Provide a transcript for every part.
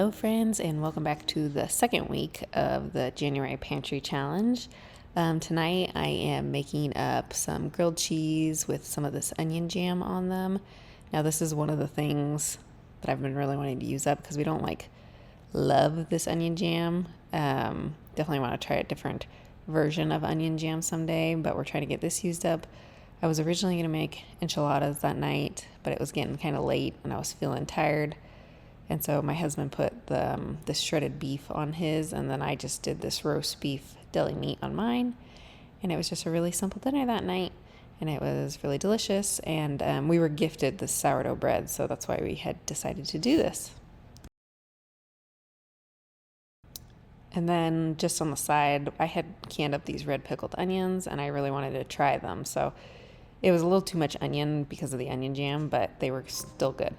Hello friends, and welcome back to the second week of the January Pantry Challenge. Tonight I am making up some grilled cheese with some of this onion jam on them. Now this is one of the things that I've been really wanting to use up because we don't love this onion jam. Definitely want to try a different version of onion jam someday, but we're trying to get this used up. I was originally going to make enchiladas that night, but it was getting kind of late and I was feeling tired. And so my husband put the shredded beef on his, and then I just did this roast beef deli meat on mine. And it was just a really simple dinner that night, and it was really delicious. And we were gifted the sourdough bread, so that's why we had decided to do this. And then just on the side, I had canned up these red pickled onions, and I really wanted to try them. So it was a little too much onion because of the onion jam, but they were still good.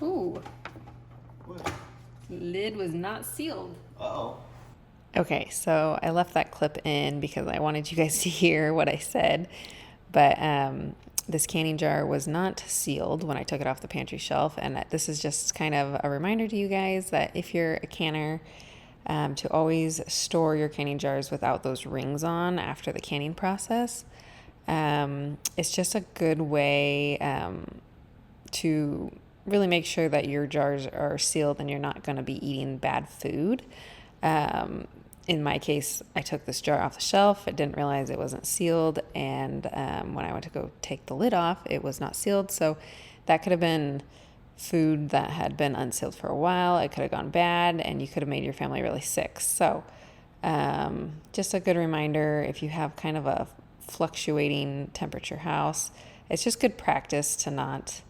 Ooh. What? Lid was not sealed. Uh-oh. Okay, so I left that clip in because I wanted you guys to hear what I said. But this canning jar was not sealed when I took it off the pantry shelf. And this is just kind of a reminder to you guys that if you're a canner, to always store your canning jars without those rings on after the canning process. It's just a good way to really make sure that your jars are sealed and you're not going to be eating bad food. In my case, I took this jar off the shelf. I didn't realize it wasn't sealed. And when I went to go take the lid off, it was not sealed. So that could have been food that had been unsealed for a while. It could have gone bad and you could have made your family really sick. So just a good reminder, if you have kind of a fluctuating temperature house, it's just good practice to not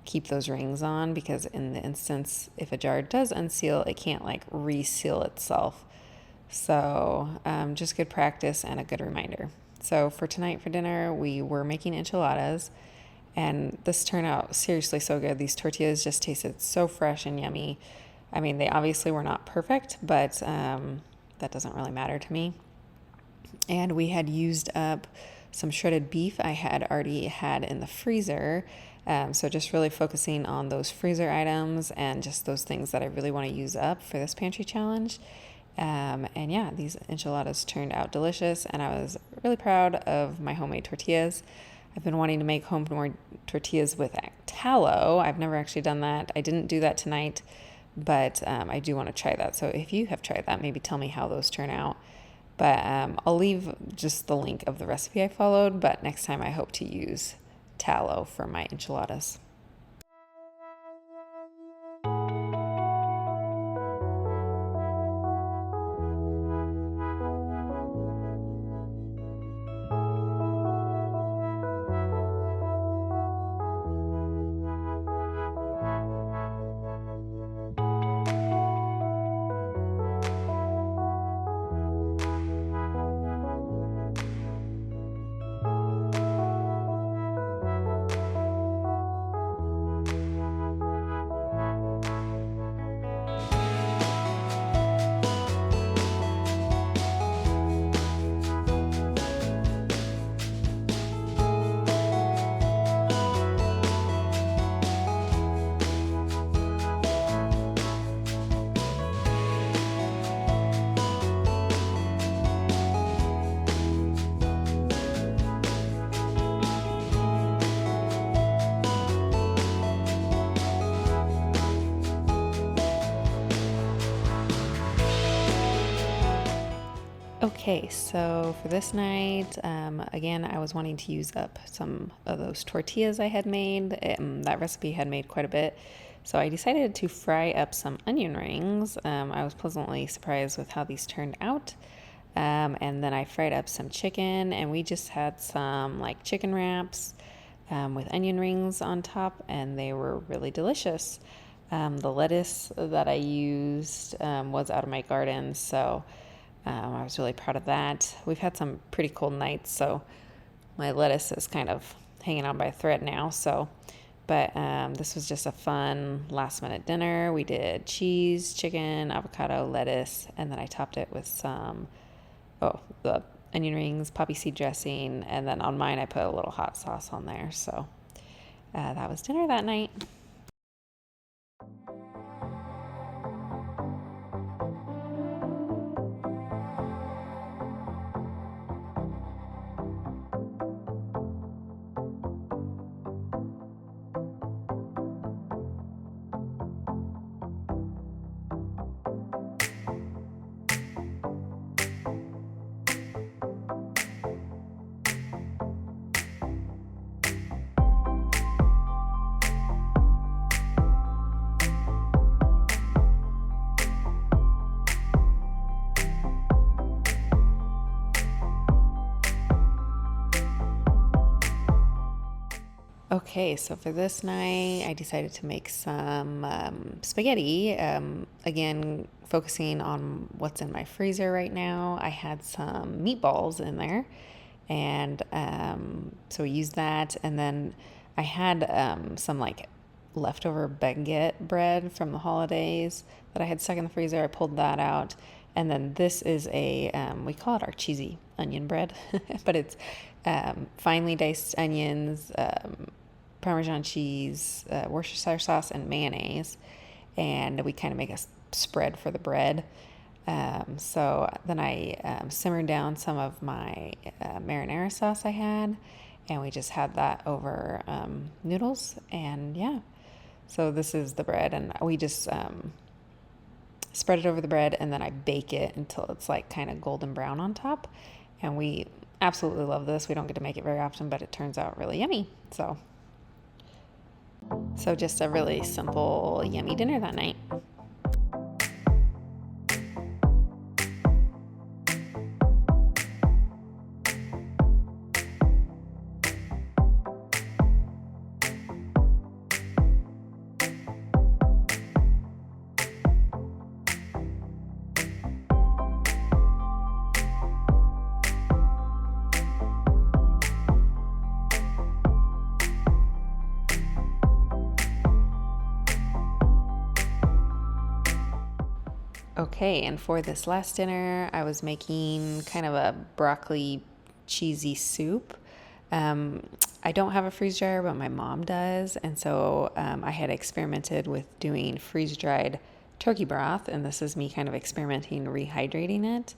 keep those rings on, because in the instance if a jar does unseal, it can't reseal itself. So just good practice and a good reminder. So for tonight for dinner, we were making enchiladas, and this turned out seriously so good. These tortillas just tasted so fresh and yummy. I mean, they obviously were not perfect, but that doesn't really matter to me. And we had used up some shredded beef I had already had in the freezer. So just really focusing on those freezer items and just those things that I really want to use up for this pantry challenge. And yeah, these enchiladas turned out delicious, and I was really proud of my homemade tortillas. I've been wanting to make homemade tortillas with tallow. I've never actually done that. I didn't do that tonight, but I do want to try that. So if you have tried that, maybe tell me how those turn out. But I'll leave just the link of the recipe I followed, but next time I hope to use tallow for my enchiladas. Okay, so for this night, again, I was wanting to use up some of those tortillas I had made. That recipe had made quite a bit. So I decided to fry up some onion rings. I was pleasantly surprised with how these turned out. And then I fried up some chicken, and we just had some like chicken wraps with onion rings on top, and they were really delicious. The lettuce that I used was out of my garden, so I was really proud of that. We've had some pretty cold nights, so my lettuce is kind of hanging on by a thread now. But this was just a fun last minute dinner. We did cheese, chicken, avocado, lettuce, and then I topped it with the onion rings, poppy seed dressing, and then on mine I put a little hot sauce on there. So that was dinner that night. Okay, so for this night, I decided to make some spaghetti. Again, focusing on what's in my freezer right now. I had some meatballs in there, and so we used that. And then I had some like leftover baguette bread from the holidays that I had stuck in the freezer. I pulled that out. And then this is we call it our cheesy onion bread, but it's finely diced onions, Parmesan cheese, Worcestershire sauce, and mayonnaise. And we kind of make a spread for the bread. So then I simmered down some of my marinara sauce I had, and we just had that over noodles. And yeah, so this is the bread, and we just spread it over the bread, and then I bake it until it's like kind of golden brown on top. And we absolutely love this. We don't get to make it very often, but it turns out really yummy. So just a really simple, yummy dinner that night. Okay, and for this last dinner, I was making kind of a broccoli cheesy soup. I don't have a freeze dryer, but my mom does, and so I had experimented with doing freeze-dried turkey broth, and this is me kind of experimenting rehydrating it.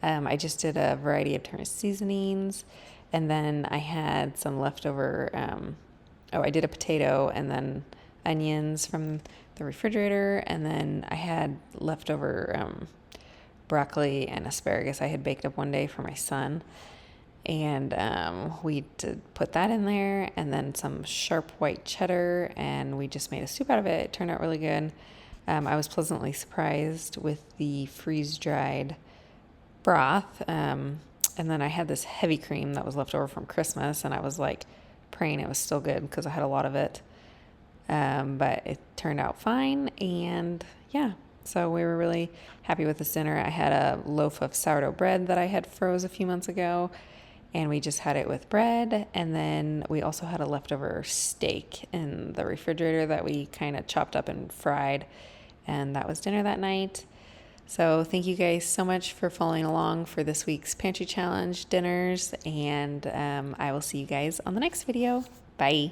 I just did a variety of different seasonings, and then I had some leftover, I did a potato and then onions from the refrigerator, and then I had leftover broccoli and asparagus I had baked up one day for my son, and we did put that in there, and then some sharp white cheddar, and we just made a soup out of it. It turned out really good. I was pleasantly surprised with the freeze-dried broth, and then I had this heavy cream that was left over from Christmas, and I was like praying it was still good because I had a lot of it. But it turned out fine, and yeah, so we were really happy with this dinner. I had a loaf of sourdough bread that I had froze a few months ago, and we just had it with bread, and then we also had a leftover steak in the refrigerator that we kind of chopped up and fried, and that was dinner that night. So thank you guys so much for following along for this week's Pantry Challenge dinners, and I will see you guys on the next video. Bye.